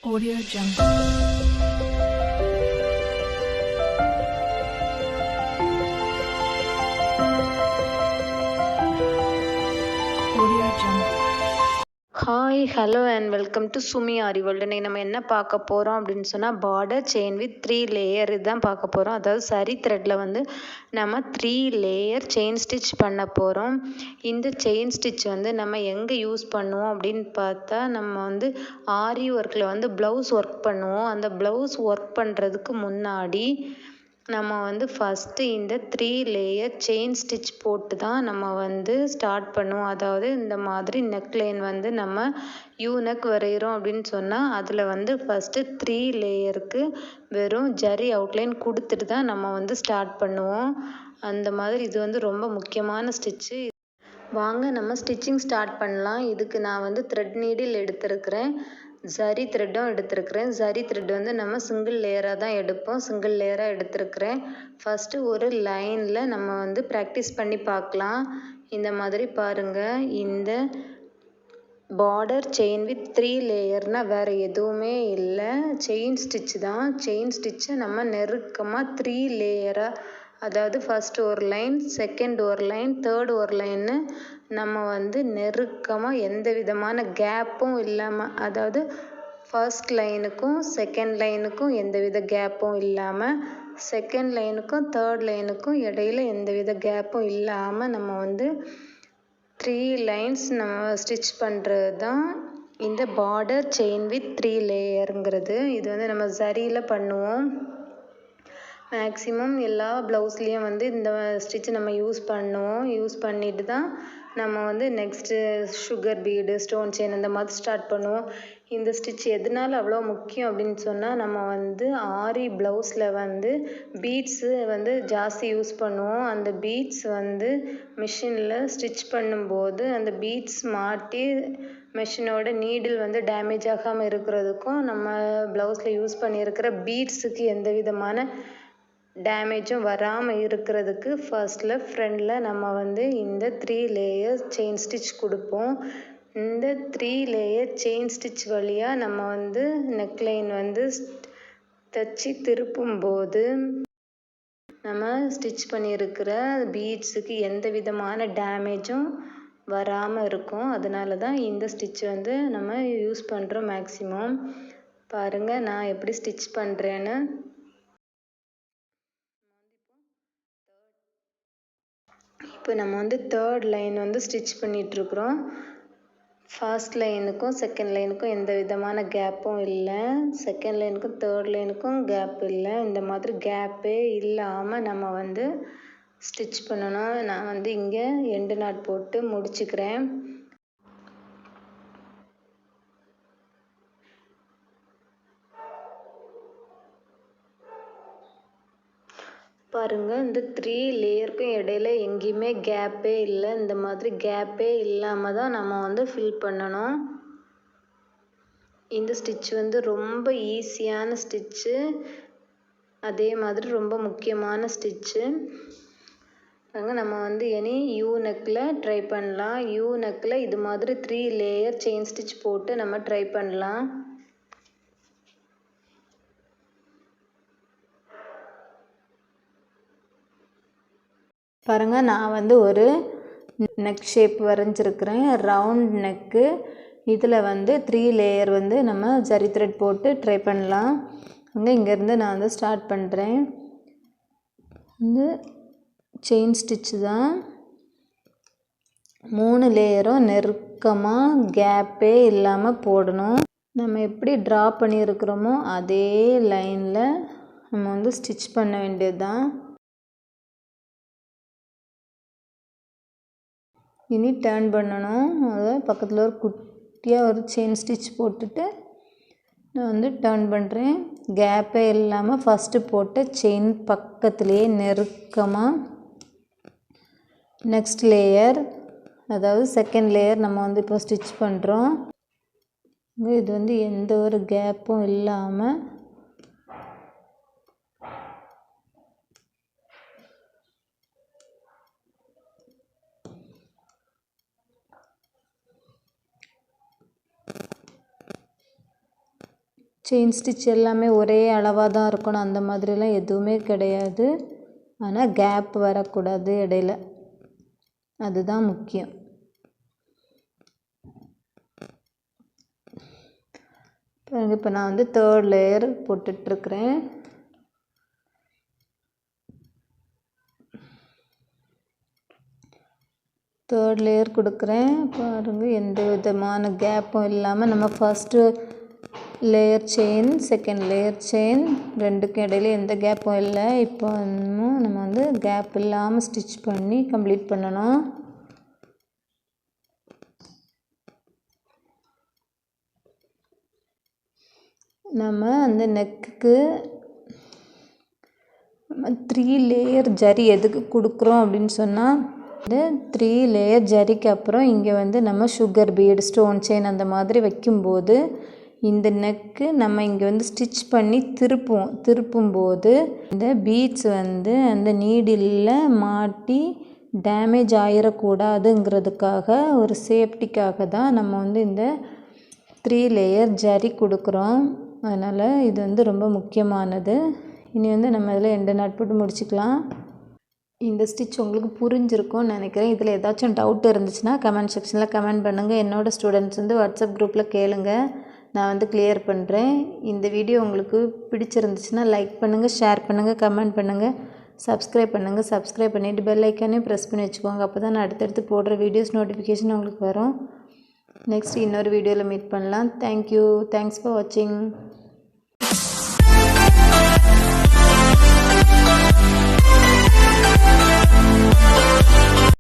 Audio Jungle. Audio Jungle. Hi hello and welcome to Sumi aariworld. இன்றைக்கி நம்ம என்ன பார்க்க போகிறோம் அப்படின்னு சொன்னால் பார்டர் செயின் வித் 3 லேயர் இதுதான் பார்க்க போகிறோம். அதாவது சரி த்ரெட்டில் வந்து நம்ம 3 லேயர் செயின் ஸ்டிச் பண்ண போகிறோம். இந்த செயின் ஸ்டிச் வந்து நம்ம எங்கே யூஸ் பண்ணுவோம் அப்படின்னு பார்த்தா, நம்ம வந்து ஆரி ஒர்க்கில் வந்து ப்ளவுஸ் ஒர்க் பண்ணுவோம். அந்த ப்ளவுஸ் ஒர்க் பண்ணுறதுக்கு முன்னாடி நம்ம வந்து ஃபஸ்ட்டு இந்த 3 லேயர் செயின் ஸ்டிச் போட்டு தான் நம்ம வந்து ஸ்டார்ட் பண்ணுவோம். அதாவது இந்த மாதிரி நெக்லைன் வந்து நம்ம யூ நெக் வரைகிறோம் அப்படின்னு சொன்னால், அதில் வந்து ஃபஸ்ட்டு 3 லேயருக்கு வெறும் ஜரி அவுட்லைன் கொடுத்துட்டு தான் நம்ம வந்து ஸ்டார்ட் பண்ணுவோம். அந்த மாதிரி இது வந்து ரொம்ப முக்கியமான ஸ்டிச்சு. வாங்க நம்ம ஸ்டிச்சிங் ஸ்டார்ட் பண்ணலாம். இதுக்கு நான் வந்து த்ரெட் நீடில் எடுத்திருக்கிறேன், ஜரி த்ரெட்டும் எடுத்திருக்கிறேன். ஜரி த்ரெட் வந்து நம்ம சிங்கிள் லேயராக தான் எடுப்போம். சிங்கிள் லேயராக எடுத்திருக்கிறேன். ஃபஸ்ட்டு ஒரு லைனில் நம்ம வந்து ப்ராக்டிஸ் பண்ணி பார்க்கலாம். இந்த மாதிரி பாருங்கள், இந்த பார்டர் செயின் வித் 3 லேயர்னால் வேறு எதுவுமே இல்லை, செயின் ஸ்டிச் தான். செயின் ஸ்டிச்சை நம்ம நெருக்கமாக 3 லேயராக, அதாவது ஃபஸ்ட்டு ஒரு லைன், செகண்ட் ஒரு லைன், தேர்டு ஒரு லைன்னு நம்ம வந்து நெருக்கமாக எந்த விதமான கேப்பும் இல்லாமல், அதாவது ஃபர்ஸ்ட் லைனுக்கும் செகண்ட் லைனுக்கும் எந்தவித கேப்பும் இல்லாமல், செகண்ட் லைனுக்கும் தேர்ட் லைனுக்கும் இடையில எந்தவித கேப்பும் இல்லாமல் நம்ம வந்து 3 லைன்ஸ் நம்ம ஸ்டிச் பண்ணுறது தான் இந்த பார்டர் செயின் வித் 3 லேயருங்கிறது. இது வந்து நம்ம ஜரியில் பண்ணுவோம். மேக்ஸிமம் எல்லா ப்ளவுஸ்லேயும் வந்து இந்த ஸ்டிச் நம்ம யூஸ் பண்ணுவோம். யூஸ் பண்ணிட்டு தான் நம்ம வந்து next sugar bead, stone chain அந்த மாதிரி ஸ்டார்ட் பண்ணுவோம். இந்த ஸ்டிச் எதனால அவ்வளோ முக்கியம் அப்படின்னு சொன்னால், நம்ம வந்து ஆரி ப்ளவுஸில் வந்து பீட்ஸு வந்து ஜாஸ்தி யூஸ் பண்ணுவோம். அந்த பீட்ஸ் வந்து மிஷினில் ஸ்டிச் பண்ணும்போது அந்த பீட்ஸ் மாட்டி மிஷினோட நீடில் வந்து டேமேஜ் ஆகாமல் இருக்கிறதுக்கும், நம்ம ப்ளவுஸில் யூஸ் பண்ணியிருக்கிற பீட்ஸுக்கு எந்த விதமான டேமேஜும் வராமல் இருக்கிறதுக்கு ஃபர்ஸ்டில் ஃப்ரண்டில் நம்ம வந்து இந்த 3 லேயர் செயின் ஸ்டிச் கொடுப்போம். இந்த 3 லேயர் செயின் ஸ்டிச் வழியாக நம்ம வந்து நெக்லைன் வந்து தச்சு திருப்பும்போது நம்ம ஸ்டிச் பண்ணியிருக்கிற பீட்ஸுக்கு எந்த விதமான டேமேஜும் வராமல் இருக்கும். அதனால தான் இந்த ஸ்டிச் வந்து நம்ம யூஸ் பண்ணுறோம் மேக்ஸிமம். பாருங்கள் நான் எப்படி ஸ்டிச் பண்ணுறேன்னு. இப்போ நம்ம வந்து தேர்ட் லைன் வந்து ஸ்டிச் பண்ணிகிட்ருக்குறோம். ஃபர்ஸ்ட் லைனுக்கும் செகண்ட் லைனுக்கும் எந்த விதமான கேப்பும் இல்லை, செகண்ட் லைனுக்கும் தேர்ட் லைனுக்கும் கேப் இல்லை. இந்த மாதிரி கேப்பே இல்லாமல் நம்ம வந்து ஸ்டிச் பண்ணணும். நான் வந்து இங்கே எண்டு நாட் போட்டு முடிச்சுக்கிறேன். பாருங்கள், இந்த 3 லேயருக்கும் இடையில எங்கேயுமே கேப்பே இல்லை. இந்த மாதிரி கேப்பே இல்லாமல் தான் நம்ம வந்து ஃபில் பண்ணணும். இந்த ஸ்டிச் வந்து ரொம்ப ஈஸியான ஸ்டிச்சு, அதே மாதிரி ரொம்ப முக்கியமான ஸ்டிச்சு. அங்கே நம்ம வந்து இனி யூ நெக்கில் ட்ரை பண்ணலாம். யூ நெக்கில் இது மாதிரி 3 லேயர் செயின் ஸ்டிச் போட்டு நம்ம ட்ரை பண்ணலாம். பாருங்கள், நான் வந்து ஒரு நெக் ஷேப் வரைஞ்சிருக்கிறேன், ரவுண்ட் நெக்கு. இதில் வந்து 3 லேயர் வந்து நம்ம ஜரி த்ரெட் போட்டு ட்ரை பண்ணலாம். இங்கேருந்து நான் வந்து ஸ்டார்ட் பண்ணுறேன். வந்து செயின் ஸ்டிச்சு தான். 3 லேயரும் நெருக்கமாக கேப்பே இல்லாமல் போடணும். நம்ம எப்படி ட்ரா பண்ணியிருக்கிறோமோ அதே லைனில் நம்ம வந்து ஸ்டிச் பண்ண வேண்டியது தான். இனி டர்ன் பண்ணணும். அதை பக்கத்தில் ஒரு குட்டியாக ஒரு செயின் ஸ்டிச் போட்டுட்டு நான் வந்து டர்ன் பண்ணுறேன். கேப்பே இல்லாமல் ஃபஸ்ட்டு போட்ட செயின் பக்கத்துலேயே நெருக்கமாக நெக்ஸ்ட் லேயர், அதாவது செகண்ட் லேயர் நம்ம வந்து இப்போ ஸ்டிச் பண்ணுறோம். இது வந்து எந்த ஒரு கேப்பும் இல்லாமல் செயின் ஸ்டிச் எல்லாமே ஒரே அளவாக தான் இருக்கணும், அந்த மாதிரிலாம் எதுவுமே கிடையாது. ஆனால் கேப் வரக்கூடாது இடையில, அதுதான் முக்கியம். பாருங்க, இப்போ நான் வந்து 3rd லேயர் போட்டுட்ருக்கிறேன். தேர்ட் லேயர் கொடுக்குறேன். பாருங்கள், எந்த விதமான கேப்பும் இல்லாமல் நம்ம first layer chain, second layer chain ரெண்டுக்கும் இடையில எந்த கேப்பும் இல்லை. இப்போ நம்ம வந்து கேப் இல்லாமல் ஸ்டிச் பண்ணி கம்ப்ளீட் பண்ணணும். நம்ம அந்த நெக்குக்கு 3 லேயர் ஜரி எதுக்கு கொடுக்குறோம் அப்படின்னு சொன்னால், இந்த 3 லேயர் ஜரிக்கு அப்புறம் இங்கே வந்து நம்ம சுகர் பீடு, ஸ்டோன் செயின் அந்த மாதிரி வைக்கும்போது இந்த நெக்கு நம்ம இங்கே வந்து ஸ்டிச் பண்ணி திருப்பும்போது இந்த பீட்ஸ் வந்து அந்த நீடில் மாட்டி டேமேஜ் ஆகிடக்கூடாதுங்கிறதுக்காக, ஒரு சேஃப்டிக்காக தான் நம்ம வந்து இந்த 3 லேயர் ஜரி கொடுக்குறோம். அதனால் இது வந்து ரொம்ப முக்கியமானது. இனி வந்து நம்ம இதில் எண்டு நாட் போட்டு முடிச்சுக்கலாம். இந்த ஸ்டிச் உங்களுக்கு புரிஞ்சிருக்கும்னு நினைக்கிறேன். இதில் ஏதாச்சும் டவுட் இருந்துச்சுன்னா கமெண்ட் செக்ஷனில் கமெண்ட் பண்ணுங்கள். என்னோடய ஸ்டூடெண்ட்ஸ் வந்து வாட்ஸ்அப் குரூப்பில் கேளுங்க, நான் வந்து கிளியர் பண்ணுறேன். இந்த வீடியோ உங்களுக்கு பிடிச்சிருந்துச்சுன்னா லைக் பண்ணுங்கள், ஷேர் பண்ணுங்கள், கமெண்ட் பண்ணுங்கள், சப்ஸ்கிரைப் பண்ணுங்கள். சப்ஸ்கிரைப் பண்ணிவிட்டு பெல் ஐக்கானே ப்ரெஸ் பண்ணி வச்சுக்கோங்க. அப்போ தான் நான் அடுத்தடுத்து போடுற வீடியோஸ் நோட்டிஃபிகேஷன் உங்களுக்கு வரும். நெக்ஸ்ட் இன்னொரு வீடியோவில் மீட் பண்ணலாம். தேங்க்யூ. தேங்க்ஸ் ஃபார் வாட்சிங்.